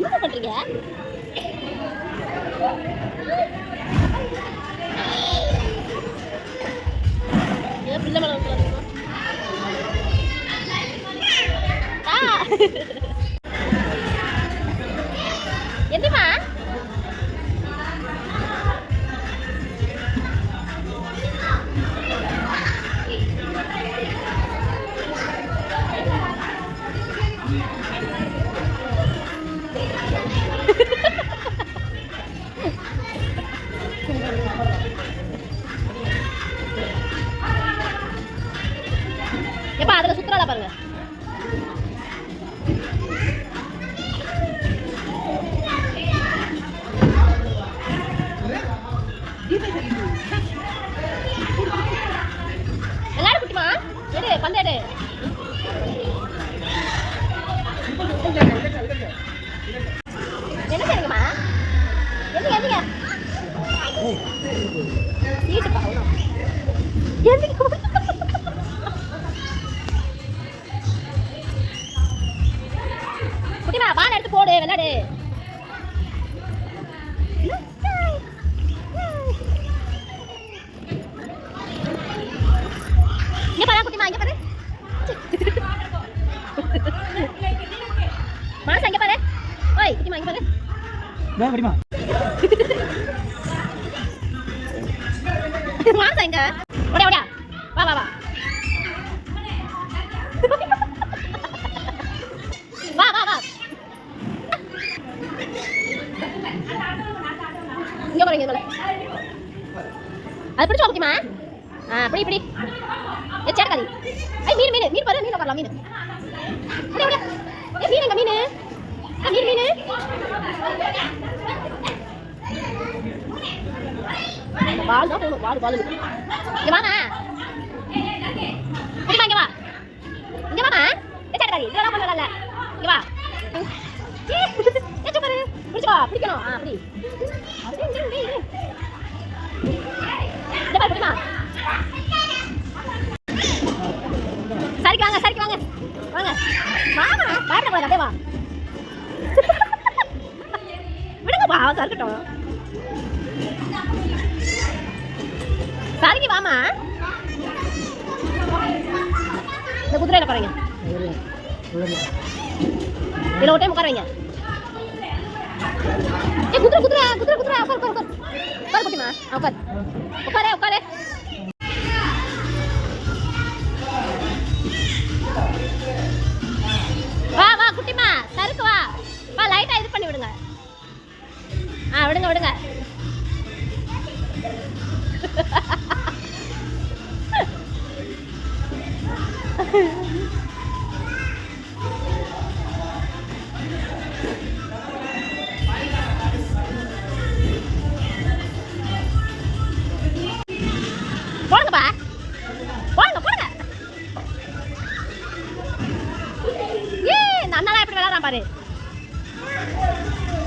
என்ன பண்றீங்க? ஏன் பிள்ளை மேல வந்து எந்திமா எப்ப அதுல சுத்துறாளா பாருங்க. எல்லாரும் குட்டிமா எடு பந்து எடு. என்ன செய்றீங்கம்மா? எந்திங்க எந்திங்க. சீட்டு பாவணும். எந்திங்க. குட்டிமா பால் எடுத்து போடு விளையாடு. இங்க பாரு குட்டிமா இங்க பாரு. மாசா இங்க பாரு. ஓய் குட்டிமா இங்க பாரு. டேய் குட்டிமா. மாசா இங்க. ஓடியா ஓடியா. வா வா வா. வா வா வா. இங்க பாரு இங்க பாரு. அது பிடிச்சா குட்டிமா. அப்படி இப்படி. ஏ சேட்டகாரி. ஐ மீன் மீன் மீன் பாரு மீன் வரலாம் மீன். ஓடியா ஓடியா. ஏ மீன் எங்க மீன்? மீன் மீன். பால் தான் போணும் பால் பால். இங்க வாங்க. குட்டிமா இங்க வா. இங்க வாங்க. ஏ சேட்டகாரி இதெல்லாம் பண்ணல. இங்க வா. ஏ சூப்பர். பிடிச்சா பிடிக்கணும். அப்படி. இங்க பாரு குட்டிமா. சரிக்கு வாங்க சரிக்கு வாங்க. வாங்க. வாமா பாருங்க போய் அப்படியே வா. விடுங்க பா சறுக்கட்டும். சரிக்கு வாமா. இந்த குதிரையில உட்காருங்க. இதுல ஒரு டைம் உட்காருங்க. ஏ குதிரை குதிரை குதிரை குதிரை உட்கார் உட்கார் உட்கார். உட்கார் குட்டிமா. உட்கார். உட்காரே உட்காரே. வா வா குட்டிமா சறுக்கு வா. வா லைட்டா இது பண்ணி விடுங்க. விடுங்க விடுங்க. போடுங்கப்பா போடுங்க போடுங்க. இந்த அண்ணா எப்படி விளையாடுறான் பாரு.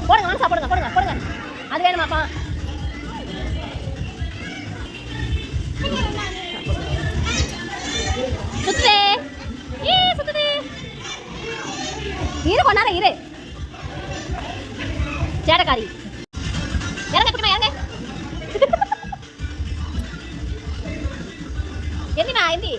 போடுங்க மனசா போடுங்க போடுங்க போடுங்க. அது வேணுமாப்பா. சுத்துதே. சுத்துது. இரு கொஞ்ச நேரம் இரு. சேட்டக்காரி இறங்க குட்டிமா இறங்க. எந்திமா எந்தி.